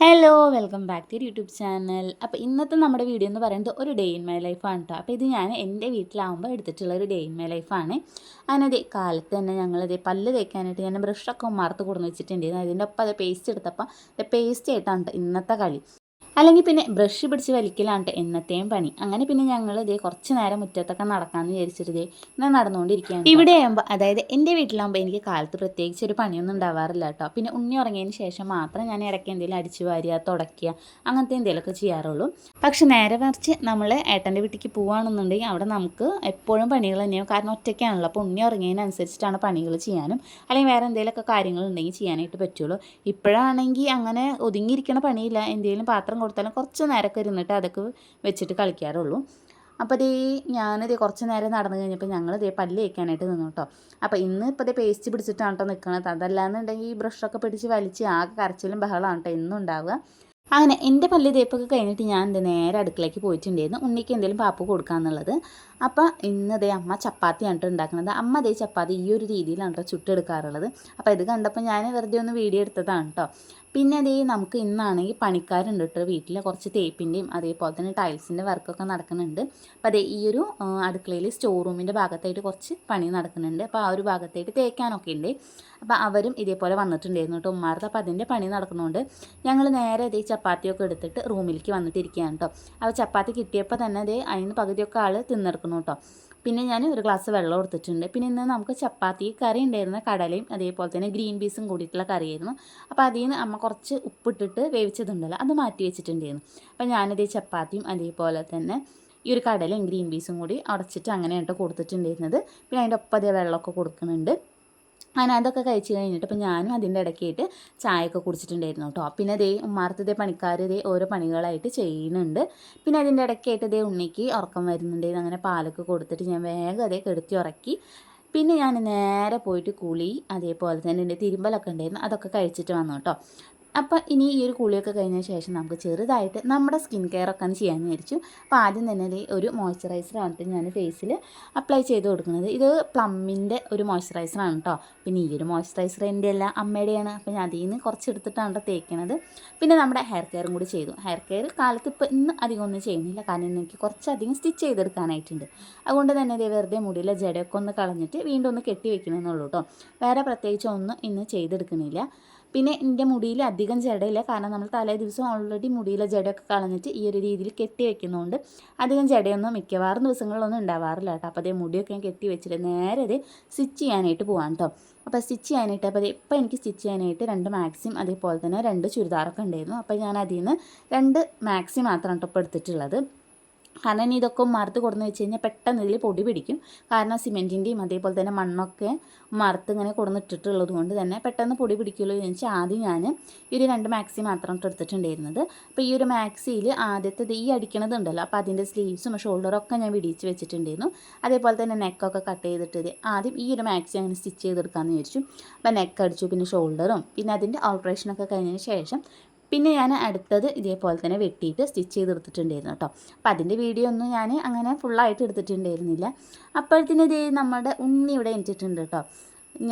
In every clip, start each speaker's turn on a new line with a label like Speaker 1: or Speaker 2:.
Speaker 1: Hello welcome back to YouTube channel. അപ്പോൾ ഇന്നത്തെ നമ്മുടെ വീഡിയോ എന്ന് പറയുന്നത് ഒരു ഡേ ഇൻ മൈ ലൈഫാണ് കേട്ടോ. അപ്പോൾ ഇത് ഞാൻ എൻ്റെ വീട്ടിലാവുമ്പോൾ എടുത്തിട്ടുള്ള ഒരു ഡേ ഇൻ മൈ ലൈഫാണ്. അതിനതേ കാലത്ത് തന്നെ ഞങ്ങളതേ പല്ല് തേക്കാനായിട്ട് ഞാൻ ബ്രഷൊക്കെ മറുത്ത് കൊടുന്ന് വെച്ചിട്ടുണ്ടായിരുന്നു. അതിൻ്റെ ഒപ്പം അത് പേസ്റ്റ് എടുത്തപ്പോൾ പേസ്റ്റ് ആയിട്ടാണ് കേട്ടോ ഇന്നത്തെ കളി. അല്ലെങ്കിൽ പിന്നെ ബ്രഷ് പിടിച്ച് വലിക്കലാണ് എന്നത്തെയും പണി. അങ്ങനെ പിന്നെ ഞങ്ങൾ ഇതേ കുറച്ച് നേരം മുറ്റത്തൊക്കെ നടക്കാമെന്ന് വിചാരിച്ചിട്ട് ഇങ്ങനെ നടന്നുകൊണ്ടിരിക്കുകയാണ്. ഇവിടെ ആകുമ്പോൾ അതായത് എൻ്റെ വീട്ടിലാകുമ്പോൾ എനിക്ക് കാലത്ത് പ്രത്യേകിച്ച് ഒരു പണിയൊന്നും ഉണ്ടാവാറില്ല കേട്ടോ. പിന്നെ ഉണ്ണി ഉറങ്ങിയതിന് ശേഷം മാത്രം ഞാൻ ഇടയ്ക്ക് എന്തെങ്കിലും അടിച്ചു വാരുക, തുടയ്ക്കുക, അങ്ങനത്തെ എന്തെങ്കിലുമൊക്കെ ചെയ്യാറുള്ളൂ. പക്ഷെ നേരെ മറിച്ച് നമ്മൾ ഏട്ടൻ്റെ വീട്ടിലേക്ക് പോവുകയാണെന്നുണ്ടെങ്കിൽ അവിടെ നമുക്ക് എപ്പോഴും പണികൾ തന്നെയാണ്. കാരണം ഒറ്റയ്ക്കാണല്ലോ. അപ്പോൾ ഉണ്ണി ഉറങ്ങിയതിനനുസരിച്ചിട്ടാണ് പണികൾ ചെയ്യാനും അല്ലെങ്കിൽ വേറെ എന്തെങ്കിലുമൊക്കെ കാര്യങ്ങളുണ്ടെങ്കിൽ ചെയ്യാനായിട്ട് പറ്റുള്ളൂ. ഇപ്പോഴാണെങ്കിൽ അങ്ങനെ ഒതുങ്ങിയിരിക്കണ പണിയില്ല. എന്തെങ്കിലും പാത്രം കൊടുത്താലും കുറച്ച് നേരമൊക്കെ ഇരുന്നിട്ട് അതൊക്കെ വെച്ചിട്ട് കളിക്കാറുള്ളൂ. അപ്പോൾ ഞാനിത് കുറച്ച് നേരം നടന്നു കഴിഞ്ഞപ്പോൾ ഞങ്ങളിതേ പല്ല് തേക്കാനായിട്ട് നിന്നു കേട്ടോ. അപ്പോൾ ഇന്ന് ഇപ്പോൾ പേസ്റ്റ് പിടിച്ചിട്ടാണ് കേട്ടോ നിൽക്കുന്നത്. അതല്ലാന്നുണ്ടെങ്കിൽ ഈ ബ്രഷൊക്കെ പിടിച്ച് വലിച്ച് ആകെ കരച്ചിലും ബഹളമാണ് കേട്ടോ എന്നും ഉണ്ടാവുക. അങ്ങനെ എൻ്റെ പല്ല് തേപ്പൊക്കെ കഴിഞ്ഞിട്ട് ഞാൻ നേരെ അടുക്കളയ്ക്ക് പോയിട്ടുണ്ടായിരുന്നു ഉണ്ണിക്ക് എന്തെങ്കിലും പാപ്പ് കൊടുക്കാമെന്നുള്ളത്. അപ്പോൾ ഇന്നതേ അമ്മ ചപ്പാത്തിയാണ് കേട്ടോ ഉണ്ടാക്കുന്നത്. അമ്മ ചപ്പാത്തി ഈ ഒരു രീതിയിലാണ് കേട്ടോ ചുട്ടെടുക്കാറുള്ളത്. അപ്പോൾ ഇത് കണ്ടപ്പോൾ ഞാൻ വെറുതെ ഒന്ന് വീഡിയോ എടുത്തതാണ് കേട്ടോ. പിന്നെ നമുക്ക് ഇന്നാണെങ്കിൽ പണിക്കാരുണ്ട് കേട്ടോ വീട്ടിൽ. കുറച്ച് തേപ്പിൻ്റെയും അതേപോലെ തന്നെ ടൈൽസിൻ്റെ വർക്കൊക്കെ നടക്കുന്നുണ്ട്. അപ്പോൾ ഈ ഒരു അടുക്കളയിൽ സ്റ്റോർ റൂമിൻ്റെ ഭാഗത്തായിട്ട് കുറച്ച് പണി നടക്കുന്നുണ്ട്. അപ്പോൾ ആ ഒരു ഭാഗത്തായിട്ട് തേക്കാനൊക്കെ ഉണ്ട്. അപ്പോൾ അവരും ഇതേപോലെ വന്നിട്ടുണ്ടായിരുന്നു കേട്ടോ ഉമ്മാർക്ക്. അപ്പോൾ അതിൻ്റെ പണി നടക്കുന്നതുകൊണ്ട് ഞങ്ങൾ നേരെ ചപ്പാത്തിയൊക്കെ എടുത്തിട്ട് റൂമിലേക്ക് വന്നിട്ടിരിക്കുകയാണ് കേട്ടോ. അപ്പോൾ ചപ്പാത്തി കിട്ടിയപ്പോൾ തന്നെ അതിന് പകുതിയൊക്കെ ആൾ തിന്നെടുക്കുന്നു കേട്ടോ. പിന്നെ ഞാൻ ഒരു ഗ്ലാസ് വെള്ളം എടുത്തിട്ടുണ്ട്. പിന്നെ ഇന്ന് നമുക്ക് ചപ്പാത്തി കറി ഉണ്ടായിരുന്ന കടലയും അതേപോലെ തന്നെ ഗ്രീൻ പീസും കൂടിയിട്ടുള്ള കറിയായിരുന്നു. അപ്പോൾ അതിൽ നിന്ന് അമ്മ കുറച്ച് ഉപ്പിട്ടിട്ട് വേവിച്ചതുണ്ടല്ലോ അത് മാറ്റി വെച്ചിട്ടുണ്ടായിരുന്നു. അപ്പോൾ ഞാനിത് ചപ്പാത്തിയും അതേപോലെ തന്നെ ഈ ഒരു കടലയും ഗ്രീൻ പീസും കൂടി അടച്ചിട്ട് അങ്ങനെയായിട്ട് കൊടുത്തിട്ടുണ്ടായിരുന്നത്. പിന്നെ അതിൻ്റെ ഒപ്പം അതേ വെള്ളമൊക്കെ കൊടുക്കുന്നുണ്ട്. അങ്ങനെ അതൊക്കെ കഴിച്ച് കഴിഞ്ഞിട്ട് ഇപ്പോൾ ഞാനും അതിൻ്റെ ഇടയ്ക്കായിട്ട് ചായയൊക്കെ കുടിച്ചിട്ടുണ്ടായിരുന്നു കേട്ടോ. പിന്നെ ഉമ്മാർത്തതേ പണിക്കാർ ഓരോ പണികളായിട്ട് ചെയ്യുന്നുണ്ട്. പിന്നെ അതിൻ്റെ ഇടയ്ക്കായിട്ട് ഉണ്ണിക്ക് ഉറക്കം വരുന്നുണ്ടായിരുന്നു. അങ്ങനെ പാലൊക്കെ കൊടുത്തിട്ട് ഞാൻ വേഗം കെടുത്തി ഉറക്കി. പിന്നെ ഞാൻ നേരെ പോയിട്ട് കുളി അതേപോലെ തന്നെ എൻ്റെ തിരുമ്പലൊക്കെ ഉണ്ടായിരുന്നു അതൊക്കെ കഴിച്ചിട്ട് വന്നു കേട്ടോ. അപ്പോൾ ഇനി ഈ ഒരു കുളിയൊക്കെ കഴിഞ്ഞ ശേഷം നമുക്ക് ചെറുതായിട്ട് നമ്മുടെ സ്കിൻ കെയർ ഒക്കെ ഒന്ന് ചെയ്യാമെന്ന് വിചാരിച്ചു. അപ്പോൾ ആദ്യം തന്നെ ഒരു മോയ്സ്ചറൈസറാണ് ഞാൻ ഫേസിൽ അപ്ലൈ ചെയ്ത് കൊടുക്കുന്നത്. ഇത് പ്ലമ്മിൻ്റെ ഒരു മോയ്സ്ചറൈസറാണ് കേട്ടോ. പിന്നെ ഈ ഒരു മോയ്സ്ചറൈസർ എൻ്റെ അല്ല അമ്മയുടെയാണ്. അപ്പോൾ ഞാൻ അതിൽ നിന്ന് കുറച്ച് എടുത്തിട്ടാണ് തേക്കുന്നത്. പിന്നെ നമ്മുടെ ഹെയർ കെയറും കൂടി ചെയ്തു. ഹെയർ കെയർ കാലത്ത് ഇപ്പോൾ ഇന്ന് അധികം ഒന്നും ചെയ്യുന്നില്ല. കാരണം എനിക്ക് കുറച്ചധികം സ്റ്റിച്ച് ചെയ്തെടുക്കാനായിട്ടുണ്ട്. അതുകൊണ്ട് തന്നെ വെറുതെ മുടിയിലെ ജടയൊക്കെ ഒന്ന് കളഞ്ഞിട്ട് വീണ്ടും ഒന്ന് കെട്ടി വെക്കണമെന്നുള്ളൂ കേട്ടോ. വേറെ പ്രത്യേകിച്ച് ഒന്നും ഇന്ന് ചെയ്തെടുക്കുന്നില്ല. പിന്നെ എൻ്റെ മുടിയിൽ അധികം ജടയില്ല. കാരണം നമ്മൾ തലേ ദിവസം ഓൾറെഡി മുടിയിലെ ജടയൊക്കെ കളഞ്ഞിട്ട് ഈ ഒരു രീതിയിൽ കെട്ടി വെക്കുന്നതുകൊണ്ട് അധികം ജടയൊന്നും മിക്കവാറും ദിവസങ്ങളിലൊന്നും ഉണ്ടാവാറില്ല കേട്ടോ. അപ്പോൾ മുടിയൊക്കെ ഞാൻ കെട്ടി വെച്ചിട്ട് നേരെ സ്റ്റിച്ച് ചെയ്യാനായിട്ട് പോകാം കേട്ടോ. അപ്പോൾ സ്റ്റിച്ച് ചെയ്യാനായിട്ട് ഇപ്പോൾ എനിക്ക് സ്റ്റിച്ച് ചെയ്യാനായിട്ട് 2 മാക്സിയും അതേപോലെ തന്നെ 2 ചുരിദാറൊക്കെ ഉണ്ടായിരുന്നു. അപ്പോൾ ഞാൻ അതിൽ നിന്ന് 2 മാക്സി മാത്രമാണ് കേട്ടോ ഇപ്പോൾ എടുത്തിട്ടുള്ളത്. കാരണം ഇനി ഇതൊക്കെ മറുത്ത് കൊടുന്ന് വെച്ച് കഴിഞ്ഞാൽ പെട്ടെന്ന് ഇതിൽ പൊടി പിടിക്കും. കാരണം സിമെൻറ്റിൻ്റെയും അതേപോലെ തന്നെ മണ്ണൊക്കെ മറുത്ത് ഇങ്ങനെ കൊടുന്നിട്ടിട്ടുള്ളത് കൊണ്ട് തന്നെ പെട്ടെന്ന് പൊടി പിടിക്കുമല്ലോ എന്ന് വെച്ചാൽ ആദ്യം ഞാൻ ഈ ഒരു 2 മാക്സി മാത്രം എടുത്തിട്ടുണ്ടായിരുന്നത്. അപ്പോൾ ഈ ഒരു മാക്സിയിൽ ആദ്യത്തെ ഈ അടിക്കണതുണ്ടല്ലോ അപ്പോൾ അതിൻ്റെ സ്ലീവ്സും ഷോൾഡറൊക്കെ ഞാൻ വിടിയിച്ച് വെച്ചിട്ടുണ്ടായിരുന്നു. അതേപോലെ തന്നെ നെക്കൊക്കെ കട്ട് ചെയ്തിട്ട് ആദ്യം ഈ ഒരു മാക്സി അങ്ങനെ സ്റ്റിച്ച് ചെയ്തെടുക്കാമെന്ന് വിചാരിച്ചു. അപ്പോൾ നെക്ക് അടിച്ചു, പിന്നെ ഷോൾഡറും പിന്നെ അതിൻ്റെ ഓൾട്രേഷനൊക്കെ കഴിഞ്ഞതിന് ശേഷം പിന്നെ ഞാൻ അടുത്തത് ഇതേപോലെ തന്നെ വെട്ടിയിട്ട് സ്റ്റിച്ച് ചെയ്തെടുത്തിട്ടുണ്ടായിരുന്നു കേട്ടോ. അപ്പോൾ അതിൻ്റെ വീഡിയോ ഒന്നും ഞാൻ അങ്ങനെ ഫുള്ളായിട്ട് എടുത്തിട്ടുണ്ടായിരുന്നില്ല. അപ്പോഴത്തേന് നമ്മുടെ ഉണ്ണി ഇവിടെ എണിച്ചിട്ടുണ്ട് കേട്ടോ.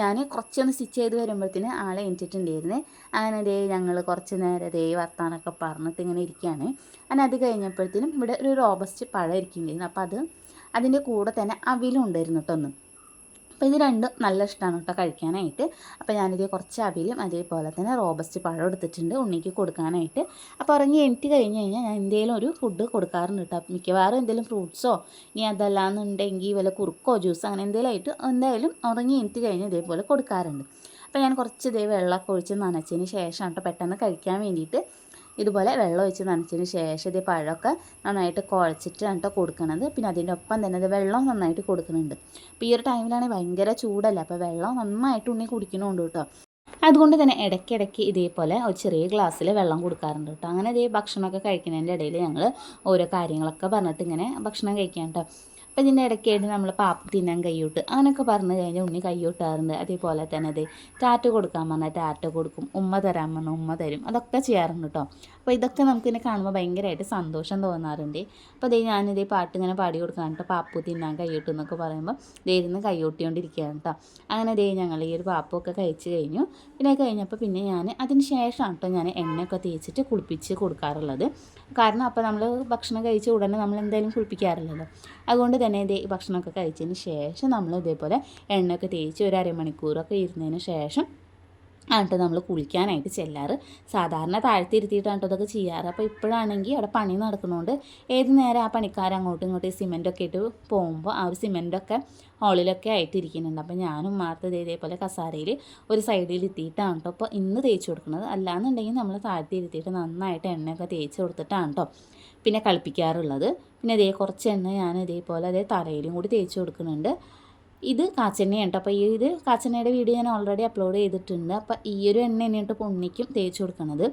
Speaker 1: ഞാൻ കുറച്ചൊന്ന് സ്റ്റിച്ച് ചെയ്ത് വരുമ്പോഴത്തേന് ആളെ എണിച്ചിട്ടുണ്ടായിരുന്നേ. അങ്ങനെ ഞങ്ങൾ കുറച്ച് നേരം വർത്താനൊക്കെ പറഞ്ഞിട്ട് ഇങ്ങനെ ഇരിക്കുകയാണ്. അങ്ങനെ അത് കഴിഞ്ഞപ്പോഴത്തേനും ഇവിടെ ഒരു റോബസ്റ്റ് പഴം ഇരിക്കുന്നുണ്ടായിരുന്നു. അപ്പോൾ അതിൻ്റെ കൂടെ തന്നെ അവിലും ഉണ്ടായിരുന്നു കേട്ടോ ഒന്ന്. അപ്പോൾ ഇത് രണ്ടും നല്ല ഇഷ്ടമാണ് കേട്ടോ കഴിക്കാനായിട്ട്. അപ്പോൾ ഞാനിത് കുറച്ച് അവിലും അതേപോലെ തന്നെ റോബസ്റ്റ് പഴം എടുത്തിട്ടുണ്ട് ഉണ്ണിക്ക് കൊടുക്കാനായിട്ട്. അപ്പോൾ ഉറങ്ങി എണീറ്റ് കഴിഞ്ഞ് കഴിഞ്ഞാൽ ഞാൻ എന്തെങ്കിലും ഒരു ഫുഡ് കൊടുക്കാറുണ്ട് കേട്ടോ. മിക്കവാറും എന്തെങ്കിലും ഫ്രൂട്ട്സോ ഇനി അതല്ലാന്നുണ്ടെങ്കിൽ വല്ല കുറുക്കോ ജ്യൂസോ അങ്ങനെ എന്തെങ്കിലും ആയിട്ട് എന്തായാലും ഉറങ്ങി എണീറ്റ് കഴിഞ്ഞ് ഇതേപോലെ കൊടുക്കാറുണ്ട്. അപ്പോൾ ഞാൻ കുറച്ച് വെള്ളമൊക്കെ ഒഴിച്ച് നനച്ചതിന് ശേഷം കേട്ടോ പെട്ടെന്ന് കഴിക്കാൻ വേണ്ടിയിട്ട് ഇതുപോലെ വെള്ളം ഒഴിച്ച് നനച്ചതിന് ശേഷം പഴമൊക്കെ നന്നായിട്ട് കുഴച്ചിട്ടാണ് കേട്ടോ കൊടുക്കുന്നത്. പിന്നെ അതിൻ്റെ ഒപ്പം തന്നെ വെള്ളം നന്നായിട്ട് കൊടുക്കുന്നുണ്ട്. അപ്പോൾ ഈ ഒരു ടൈമിലാണെങ്കിൽ ഭയങ്കര ചൂടല്ല. അപ്പോൾ വെള്ളം നന്നായിട്ട് ഉണ്ണി കുടിക്കണമുണ്ട് കേട്ടോ. അതുകൊണ്ട് തന്നെ ഇടയ്ക്കിടയ്ക്ക് ഇതേപോലെ ഒരു ചെറിയ ഗ്ലാസ്സിൽ വെള്ളം കൊടുക്കാറുണ്ട് കേട്ടോ. അങ്ങനെ ഭക്ഷണമൊക്കെ കഴിക്കുന്നതിൻ്റെ ഇടയിൽ ഞങ്ങൾ ഓരോ കാര്യങ്ങളൊക്കെ പറഞ്ഞിട്ട് ഇങ്ങനെ ഭക്ഷണം കഴിക്കാൻ കേട്ടോ. അപ്പോൾ ഇതിൻ്റെ ഇടയ്ക്കായിട്ട് നമ്മൾ പാപ്പ് തിന്നാൻ കൈയ്യോട്ട് അങ്ങനെയൊക്കെ പറഞ്ഞു കഴിഞ്ഞാൽ ഉണ്ണി കൈയ്യോട്ടാറുണ്ട്. അതേപോലെ തന്നെ അത് ടാറ്റ കൊടുക്കാൻ പറഞ്ഞാൽ ടാറ്റ കൊടുക്കും, ഉമ്മ തരാൻ പറഞ്ഞാൽ ഉമ്മ തരും, അതൊക്കെ ചെയ്യാറുണ്ട് കേട്ടോ. അപ്പോൾ ഇതൊക്കെ നമുക്കിങ്ങനെ കാണുമ്പോൾ ഭയങ്കരമായിട്ട് സന്തോഷം തോന്നാറുണ്ട്. അപ്പോൾ ഞാനിതേ പാട്ട് ഇങ്ങനെ പാടി കൊടുക്കാൻ കേട്ടോ, പാപ്പു തിന്നാൻ കൈയ്യോട്ട് എന്നൊക്കെ പറയുമ്പോൾ ഇരുന്ന് കൈയ്യൊട്ടിക്കൊണ്ടിരിക്കുകയാണ് കേട്ടോ. അങ്ങനെ ഞങ്ങൾ ഈ ഒരു പാപ്പൊക്കെ കഴിച്ച് കഴിഞ്ഞു. പിന്നെ കഴിഞ്ഞപ്പോൾ പിന്നെ ഞാൻ അതിന് ശേഷമാണ് കേട്ടോ ഞാൻ എണ്ണയൊക്കെ തേച്ചിട്ട് കുളിപ്പിച്ച് കൊടുക്കാറുള്ളത്. കാരണം അപ്പോൾ നമ്മൾ ഭക്ഷണം കഴിച്ച ഉടനെ നമ്മൾ എന്തായാലും കുളിപ്പിക്കാറില്ലല്ലോ. അതുകൊണ്ട് തന്നെ ഭക്ഷണമൊക്കെ കഴിച്ചതിന് ശേഷം നമ്മൾ ഇതേപോലെ എണ്ണയൊക്കെ തേച്ച് ഒരു അരമണിക്കൂറൊക്കെ ഇരുന്നതിന് ശേഷം ആട്ടോ നമ്മൾ കുളിക്കാനായിട്ട് ചെല്ലാറ്. സാധാരണ താഴ്ത്തിരുത്തിയിട്ടാണ് ഇതൊക്കെ ചെയ്യാറ്. അപ്പോൾ ഇപ്പോഴാണെങ്കിൽ അവിടെ പണി നടക്കുന്നതുകൊണ്ട് ഏത് നേരം ആ പണിക്കാർ അങ്ങോട്ടും ഇങ്ങോട്ടും സിമെൻറ്റൊക്കെ ഇട്ട് പോകുമ്പോൾ ആ ഒരു സിമെൻറ്റൊക്കെ ഹോളിലൊക്കെ ആയിട്ട് ഇരിക്കുന്നുണ്ട്. അപ്പോൾ ഞാനും മാർത്തത് ഇതേപോലെ കസാരയിൽ ഒരു സൈഡിൽ എത്തിയിട്ടാണ് കേട്ടോ അപ്പോൾ ഇന്ന് തേച്ച് കൊടുക്കുന്നത്. അല്ലാന്നുണ്ടെങ്കിൽ നമ്മൾ താഴ്ത്തിയിരുത്തിയിട്ട് നന്നായിട്ട് എണ്ണയൊക്കെ തേച്ച് കൊടുത്തിട്ടാണ് കേട്ടോ പിന്നെ കളിപ്പിക്കാറുള്ളത്. പിന്നെ കുറച്ച് എണ്ണ ഞാൻ ഇതേപോലെ തലയിലും കൂടി തേച്ച് കൊടുക്കുന്നുണ്ട്. ഇത് കാച്ചെണ്ണയാണ് കേട്ടോ. അപ്പോൾ ഇത് കാച്ചെണ്ണയുടെ വീഡിയോ ഞാൻ ഓൾറെഡി അപ്ലോഡ് ചെയ്തിട്ടുണ്ട്. അപ്പോൾ ഈ ഒരു എണ്ണ തന്നെയാണ് കേട്ടോ ഉണ്ണിക്കും തേച്ച് കൊടുക്കുന്നത്.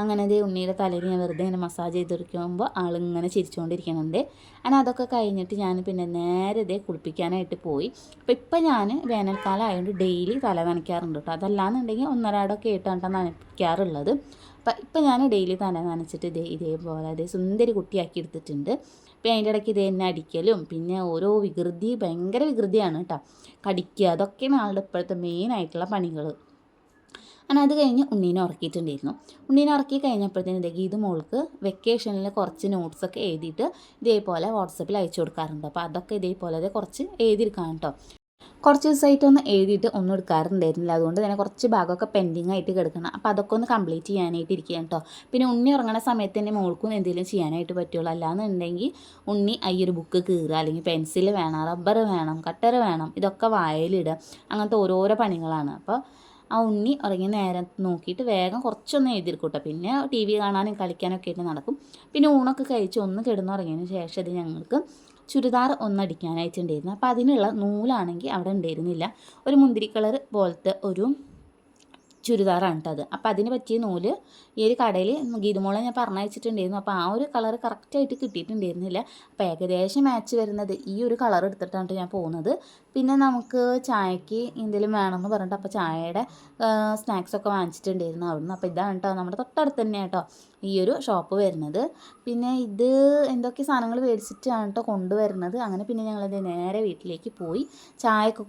Speaker 1: അങ്ങനെ ഉണ്ണിയുടെ തലയിൽ ഞാൻ വെറുതെ ഇങ്ങനെ മസാജ് ചെയ്തെടുക്കുമ്പോൾ ആളിങ്ങനെ ചിരിച്ചുകൊണ്ടിരിക്കുന്നുണ്ട്. അങ്ങനെ അതൊക്കെ കഴിഞ്ഞിട്ട് ഞാൻ പിന്നെ നേരെ കുളിപ്പിക്കാനായിട്ട് പോയി. അപ്പോൾ ഇപ്പം ഞാൻ വേനൽക്കാലം ആയതുകൊണ്ട് ഡെയിലി തല നനയ്ക്കാറുണ്ട് കേട്ടോ. അതല്ലാന്നുണ്ടെങ്കിൽ ഒന്നരാടൊക്കെ ആയിട്ടാണ് നനയ്ക്കാറുള്ളത്. അപ്പം ഇപ്പം ഞാൻ ഡെയിലി തല നനച്ചിട്ട് ഇതേപോലെ സുന്ദരി കുട്ടിയാക്കി എടുത്തിട്ടുണ്ട്. പിന്നെ അതിൻ്റെ ഇടയ്ക്ക് തന്നെ അടിക്കലും പിന്നെ ഓരോ ഭയങ്കര വികൃതിയാണ് കേട്ടോ. കടിക്കുക, അതൊക്കെയാണ് ആളുടെ ഇപ്പോഴത്തെ മെയിനായിട്ടുള്ള പണികൾ. അങ്ങനെ അത് കഴിഞ്ഞ് ഉണ്ണീനെ ഉറക്കിയിട്ടുണ്ടായിരുന്നു. ഉണ്ണീനെ ഉറക്കി കഴിഞ്ഞപ്പോഴത്തേന് ഗീതു മോൾക്ക് വെക്കേഷനിൽ കുറച്ച് നോട്ട്സൊക്കെ എഴുതിയിട്ട് ഇതേപോലെ വാട്സപ്പിൽ അയച്ചു കൊടുക്കാറുണ്ട്. അപ്പോൾ അതൊക്കെ ഇതേപോലെ കുറച്ച് എഴുതിയെടുക്കാം കേട്ടോ. കുറച്ച് ദിവസമായിട്ടൊന്ന് എഴുതിയിട്ട് ഒന്നും എടുക്കാറുണ്ടായിരുന്നില്ല. അതുകൊണ്ട് തന്നെ കുറച്ച് ഭാഗമൊക്കെ പെൻഡിങ് ആയിട്ട് കിടക്കണം. അപ്പോൾ അതൊക്കെ ഒന്ന് കംപ്ലീറ്റ് ചെയ്യാനായിട്ട് ഇരിക്കുകയാണ് കേട്ടോ. പിന്നെ ഉണ്ണി ഉറങ്ങുന്ന സമയത്ത് തന്നെ മോൾക്കും എന്തെങ്കിലും ചെയ്യാനായിട്ട് പറ്റുള്ളൂ. അല്ലാന്നുണ്ടെങ്കിൽ ഉണ്ണി ഒരു ബുക്ക് കീറുക, അല്ലെങ്കിൽ പെൻസിൽ വേണം, റബ്ബർ വേണം, കട്ടർ വേണം, ഇതൊക്കെ വായലിടുക, അങ്ങനത്തെ ഓരോരോ പണികളാണ്. അപ്പോൾ ആ ഉണ്ണി ഉറങ്ങിയ നേരം നോക്കിയിട്ട് വേഗം കുറച്ചൊന്ന് എഴുതിയിരിക്കൂട്ടോ. പിന്നെ ടി വി കാണാനും കളിക്കാനൊക്കെ ആയിട്ട് നടക്കും. പിന്നെ ഊണൊക്കെ കഴിച്ച് ഒന്ന് കിടന്നുറങ്ങിയതിന് ശേഷം ഇത് ഞങ്ങൾക്ക് ചുരിദാർ ഒന്നടിക്കാനായിട്ടുണ്ടായിരുന്നു. അപ്പോൾ അതിനുള്ള നൂലാണെങ്കിൽ അവിടെ ഉണ്ടായിരുന്നില്ല. ഒരു മുന്തിരി കളർ പോലത്തെ ഒരു ചുരിദാറാണ് കേട്ടോ അത്. അപ്പോൾ അതിന് പറ്റിയ നൂല് ഈ ഒരു കടയിൽ ഗീതുമോളെ ഞാൻ പറഞ്ഞയച്ചിട്ടുണ്ടായിരുന്നു. അപ്പോൾ ആ ഒരു കളർ കറക്റ്റായിട്ട് കിട്ടിയിട്ടുണ്ടായിരുന്നില്ല. അപ്പോൾ ഏകദേശം മാച്ച് വരുന്നത് ഈ ഒരു കളർ എടുത്തിട്ടാണ് ഞാൻ പോകുന്നത്. പിന്നെ നമുക്ക് ചായക്ക് എന്തെങ്കിലും വേണമെന്ന് പറഞ്ഞിട്ട് അപ്പോൾ ചായയുടെ സ്നാക്സൊക്കെ വാങ്ങിച്ചിട്ടുണ്ടായിരുന്നു അവിടുന്ന്. അപ്പോൾ ഇതാണ് കേട്ടോ നമ്മുടെ തൊട്ടടുത്ത് തന്നെയാണ് കേട്ടോ ഈ ഒരു ഷോപ്പ് വരുന്നത്. പിന്നെ ഇത് എന്തൊക്കെ സാധനങ്ങൾ മേടിച്ചിട്ടാണ് കേട്ടോ കൊണ്ടുവരുന്നത്. അങ്ങനെ പിന്നെ ഞങ്ങളത് നേരെ വീട്ടിലേക്ക് പോയി ചായയൊക്കെ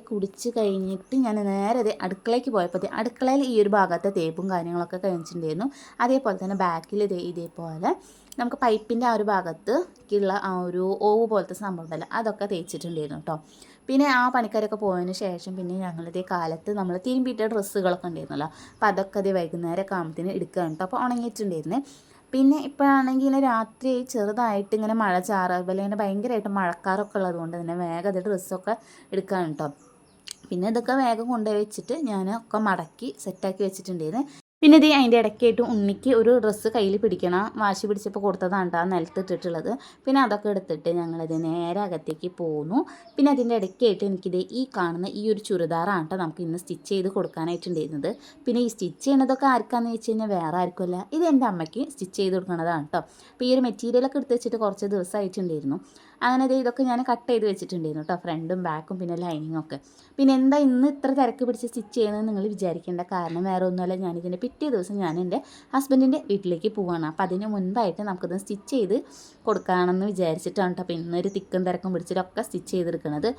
Speaker 1: കുടിച്ച് കഴിഞ്ഞിട്ട് ഞാൻ നേരെ അടുക്കളയ്ക്ക് പോയപ്പോൾ അടുക്കളയിൽ ഈ ഒരു ഭാഗത്തെ തേപ്പും കാര്യങ്ങളൊക്കെ കഴിഞ്ഞിട്ടുണ്ടായിരുന്നു. അതേപോലെ തന്നെ ബാക്കിൽ ഇതേപോലെ നമുക്ക് പൈപ്പിൻ്റെ ആ ഒരു ഭാഗത്തുള്ള ആ ഒരു ഓവ് പോലത്തെ സംഭവം ഉണ്ടല്ലോ, അതൊക്കെ തേച്ചിട്ടുണ്ടായിരുന്നു കേട്ടോ. പിന്നെ ആ പണിക്കാരൊക്കെ പോയതിന് ശേഷം പിന്നെ ഞങ്ങളിതേ കാലത്ത് നമ്മൾ തിരുമ്പിയിട്ട ഡ്രസ്സുകളൊക്കെ ഉണ്ടായിരുന്നല്ലോ, അപ്പോൾ അതൊക്കെ വൈകുന്നേരം ആകുമ്പത്തിന് എടുക്കുകയാണ് കേട്ടോ. അപ്പോൾ ഉണങ്ങിയിട്ടുണ്ടായിരുന്നേ. പിന്നെ ഇപ്പോഴാണെങ്കിൽ ഇങ്ങനെ രാത്രി ചെറുതായിട്ട് ഇങ്ങനെ മഴ ചാറുക, അതുപോലെ ഇങ്ങനെ ഭയങ്കരമായിട്ട് മഴക്കാറൊക്കെ ഉള്ളതുകൊണ്ട് തന്നെ വേഗം അത് ഡ്രസ്സൊക്കെ എടുക്കാൻ കേട്ടോ. പിന്നെ ഇതൊക്കെ വേഗം കൊണ്ടുപോയി വെച്ചിട്ട് ഞാൻ ഒക്കെ മടക്കി സെറ്റാക്കി വെച്ചിട്ടുണ്ടായിരുന്നു. പിന്നെ അതിൻ്റെ ഇടയ്ക്കായിട്ട് ഉണ്ണിക്ക് ഒരു ഡ്രസ്സ് കയ്യിൽ പിടിക്കണം, വാശി പിടിച്ചപ്പോൾ കൊടുത്തതാണ് കേട്ടോ നിലത്തിട്ടിട്ടുള്ളത്. പിന്നെ അതൊക്കെ എടുത്തിട്ട് ഞങ്ങളിത് നേരെ അകത്തേക്ക് പോന്നു. പിന്നെ അതിൻ്റെ ഇടയ്ക്കായിട്ട് എനിക്കിത് ഈ കാണുന്ന ഈ ഒരു ചുരിദാറാണ് കേട്ടോ നമുക്ക് ഇന്ന് സ്റ്റിച്ച് ചെയ്ത് കൊടുക്കാനായിട്ടുണ്ടായിരുന്നത്. പിന്നെ ഈ സ്റ്റിച്ച് ചെയ്യണതൊക്കെ ആർക്കാന്ന് വെച്ച് കഴിഞ്ഞാൽ വേറെ ആർക്കുമല്ല, ഇത് എൻ്റെ അമ്മയ്ക്ക് സ്റ്റിച്ച് ചെയ്ത് കൊടുക്കണതാണ് കേട്ടോ. അപ്പോൾ ഈ ഒരു മെറ്റീരിയലൊക്കെ എടുത്ത് വെച്ചിട്ട് കുറച്ച് ദിവസമായിട്ടുണ്ടായിരുന്നു. അങ്ങനെ ഇതൊക്കെ ഞാൻ കട്ട് ചെയ്ത് വെച്ചിട്ടുണ്ടായിരുന്നു കേട്ടോ, ഫ്രണ്ടും ബാക്കും പിന്നെ ലൈനിങ്ങും ഒക്കെ. പിന്നെ എന്താ ഇന്ന് ഇത്ര തിരക്ക് പിടിച്ച് സ്റ്റിച്ച് ചെയ്യുന്നത് നിങ്ങൾ വിചാരിക്കേണ്ട കാരണം വേറെ ഒന്നുമല്ല, ഞാനിതിൻ്റെ പിറ്റേ ദിവസം ഞാൻ എൻ്റെ ഹസ്ബൻഡിൻ്റെ വീട്ടിലേക്ക് പോവുകയാണ്. അപ്പോൾ അതിന് മുൻപായിട്ട് നമുക്കിത് സ്റ്റിച്ച് ചെയ്ത് കൊടുക്കാമെന്ന് വിചാരിച്ചിട്ടാണ് കേട്ടോ അപ്പോൾ ഇന്നൊരു തിക്കും തിരക്കും പിടിച്ചിട്ടൊക്കെ സ്റ്റിച്ച് ചെയ്തെടുക്കുന്നത്.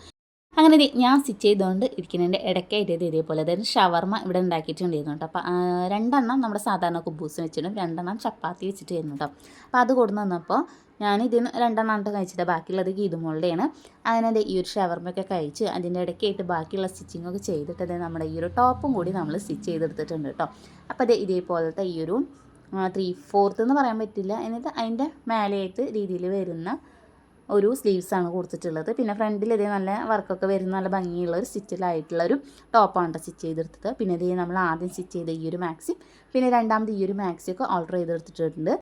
Speaker 1: അങ്ങനെ ഞാൻ സ്റ്റിച്ച് ചെയ്തുകൊണ്ട് ഇരിക്കുന്നതിൻ്റെ ഇടയ്ക്കായിട്ട് ഇതേപോലെ അതായത് ഷവർമ ഇവിടെ ഉണ്ടാക്കിയിട്ടുണ്ടായിരുന്നു കേട്ടോ. അപ്പോൾ 2 നമ്മുടെ സാധാരണ കുബൂസ് വെച്ചിട്ടും 2 ചപ്പാത്തി വെച്ചിട്ടായിരുന്നു കേട്ടോ. അപ്പോൾ അത് കൊടുന്ന് തന്നപ്പോൾ ഞാനിതിന് 2 കഴിച്ചിട്ട് ബാക്കിയുള്ളത് ഗീതുമോളുടെയാണ്. അങ്ങനെ ഈ ഒരു ഷവർമയൊക്കെ കഴിച്ച് അതിൻ്റെ ഇടയ്ക്കായിട്ട് ബാക്കിയുള്ള സ്റ്റിച്ചിങ്ങൊക്കെ ചെയ്തിട്ട് നമ്മുടെ ഈ ഒരു ടോപ്പും കൂടി നമ്മൾ സ്റ്റിച്ച് ചെയ്തെടുത്തിട്ടുണ്ട് കേട്ടോ. അപ്പോൾ ഇതേപോലത്തെ ഈ ഒരു 3/4 എന്ന് പറയാൻ പറ്റില്ല, എന്നിട്ട് അതിൻ്റെ മേലെയായിട്ട് രീതിയിൽ വരുന്ന ഒരു സ്ലീവ്സാണ് കൊടുത്തിട്ടുള്ളത്. പിന്നെ ഫ്രണ്ടിൽ നല്ല വർക്കൊക്കെ വരുന്ന നല്ല ഭംഗിയുള്ള ഒരു സ്റ്റിച്ചിലായിട്ടുള്ളൊരു ടോപ്പാണ് സ്റ്റിച്ച് ചെയ്തെടുത്തത്. പിന്നെ നമ്മൾ ആദ്യം സ്റ്റിച്ച് ചെയ്ത ഈ ഒരു മാക്സി, പിന്നെ രണ്ടാമത് ഈ ഒരു മാക്സിയൊക്കെ ഓൾട്ടർ ചെയ്തെടുത്തിട്ടുണ്ട്.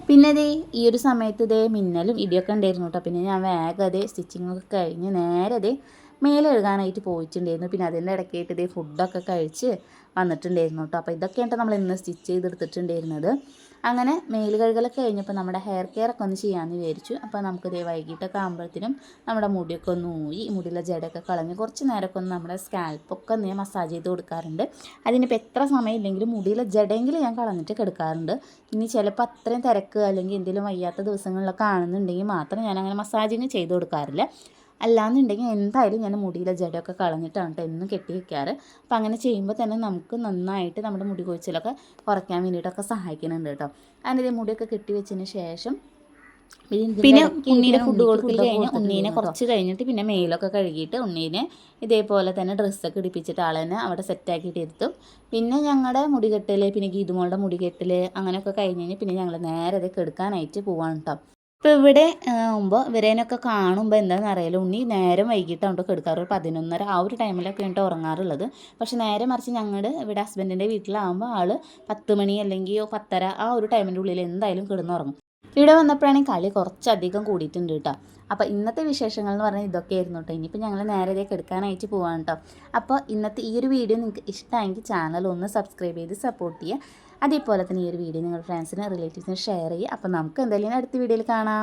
Speaker 1: പിന്നെ ഈ ഒരു സമയത്ത് മിന്നലും ഇടിയൊക്കെ ഉണ്ടായിരുന്നു കേട്ടോ. പിന്നെ ഞാൻ വേഗം സ്റ്റിച്ചിങ്ങൊക്കെ കഴിഞ്ഞ് നേരെ മേലെ എഴുതാനായിട്ട് പോയിട്ടുണ്ടായിരുന്നു. പിന്നെ അതിൻ്റെ ഇടയ്ക്കായിട്ട് ഫുഡൊക്കെ കഴിച്ച് വന്നിട്ടുണ്ടായിരുന്നു കേട്ടോ. അപ്പോൾ ഇതൊക്കെയാണ് നമ്മൾ ഇന്ന് സ്റ്റിച്ച് ചെയ്തെടുത്തിട്ടുണ്ടായിരുന്നത്. അങ്ങനെ മേല് കഴുകലൊക്കെ കഴിഞ്ഞപ്പോൾ നമ്മുടെ ഹെയർ കെയർ ഒക്കെ ഒന്ന് ചെയ്യാമെന്ന് വിചാരിച്ചു. അപ്പോൾ നമുക്കിതേ വൈകിട്ടൊക്കെ ആകുമ്പോഴത്തേനും നമ്മുടെ മുടിയൊക്കെ ഒന്ന് ഊരി മുടിയിലെ ജടയൊക്കെ കളഞ്ഞ് കുറച്ച് നേരമൊക്കെ ഒന്ന് നമ്മുടെ സ്കാൽപ്പൊക്കെ ഒന്ന് ഞാൻ മസാജ് ചെയ്ത് കൊടുക്കാറുണ്ട്. അതിനിപ്പോൾ എത്ര സമയം ഇല്ലെങ്കിലും മുടിയിലെ ജടയെങ്കിലും ഞാൻ കളഞ്ഞിട്ട് കിടക്കാറുണ്ട്. ഇനി ചിലപ്പോൾ അത്രയും തിരക്ക് അല്ലെങ്കിൽ എന്തെങ്കിലും വയ്യാത്ത ദിവസങ്ങളിലൊക്കെ ആണെന്നുണ്ടെങ്കിൽ മാത്രം ഞാൻ അങ്ങനെ മസാജിങ് ചെയ്ത് കൊടുക്കാറില്ല. അല്ലാന്നുണ്ടെങ്കിൽ എന്തായാലും ഞാൻ മുടിയിലെ ജടയൊക്കെ കളഞ്ഞിട്ടാണ് കേട്ടോ എന്നും കെട്ടി വയ്ക്കാറ്. അപ്പോൾ അങ്ങനെ ചെയ്യുമ്പോൾ തന്നെ നമുക്ക് നന്നായിട്ട് നമ്മുടെ മുടി കൊഴിച്ചിലൊക്കെ കുറയ്ക്കാൻ വേണ്ടിയിട്ടൊക്കെ സഹായിക്കുന്നുണ്ട് കേട്ടോ. അതിൻ്റെ മുടിയൊക്കെ കെട്ടി വെച്ചതിന് ശേഷം പിന്നെ ഉണ്ണീനെ ഫുഡ് കൊടുക്കൽ കഴിഞ്ഞ് ഉണ്ണീനെ കുറച്ച് കഴിഞ്ഞിട്ട് പിന്നെ മേലൊക്കെ കഴുകിയിട്ട് ഉണ്ണീനെ ഇതേപോലെ തന്നെ ഡ്രസ്സൊക്കെ ഇടിപ്പിച്ചിട്ട് ആൾ തന്നെ അവിടെ സെറ്റാക്കിയിട്ട് ഇരുത്തും. പിന്നെ ഞങ്ങളുടെ മുടികെട്ടൽ പിന്നെ ഗീതുമോളുടെ മുടികെട്ടൽ അങ്ങനെയൊക്കെ കഴിഞ്ഞ് പിന്നെ ഞങ്ങൾ നേരെ അത് കെടുക്കാനായിട്ട് പോവാണ് കേട്ടോ. ഇപ്പോൾ ഇവിടെ ആകുമ്പോൾ ഇവരേനൊക്കെ കാണുമ്പോൾ എന്താണെന്ന് അറിയില്ല, ഉണ്ണി നേരം വൈകിട്ടാണ് കെടുക്കാറ്. ഒരു 11:30 ആ ഒരു ടൈമിലൊക്കെ വേണ്ടിയിട്ട് ഉറങ്ങാറുള്ളത്. പക്ഷേ നേരെ മറിച്ച് ഞങ്ങളുടെ ഇവിടെ ഹസ്ബൻഡിൻ്റെ വീട്ടിലാകുമ്പോൾ ആൾ 10 മണി അല്ലെങ്കിൽ 10:30 ആ ഒരു ടൈമിൻ്റെ ഉള്ളിൽ എന്തായാലും കിടന്നുറങ്ങും. ഇവിടെ വന്നപ്പോഴാണെങ്കിൽ കളി കുറച്ചധികം കൂടിയിട്ടുണ്ട് കേട്ടോ. അപ്പോൾ ഇന്നത്തെ വിശേഷങ്ങൾ എന്ന് പറഞ്ഞാൽ ഇതൊക്കെയായിരുന്നു കേട്ടോ. ഇനിയിപ്പോൾ ഞങ്ങൾ നേരെ കെടുക്കാനായിട്ട് പോവാണ് കേട്ടോ. അപ്പോൾ ഇന്നത്തെ ഈ ഒരു വീഡിയോ നിങ്ങൾക്ക് ഇഷ്ടമായെങ്കിൽ ചാനൽ ഒന്ന് സബ്സ്ക്രൈബ് ചെയ്ത് സപ്പോർട്ട് ചെയ്യുക. അതേപോലെ തന്നെ ഈ ഒരു വീഡിയോ നിങ്ങളുടെ ഫ്രണ്ട്സിന് റിലേറ്റീവ്സിന് ഷെയർ ചെയ്യുക. അപ്പോൾ നമുക്ക് എന്തായാലും അടുത്ത വീഡിയോയിൽ കാണാം.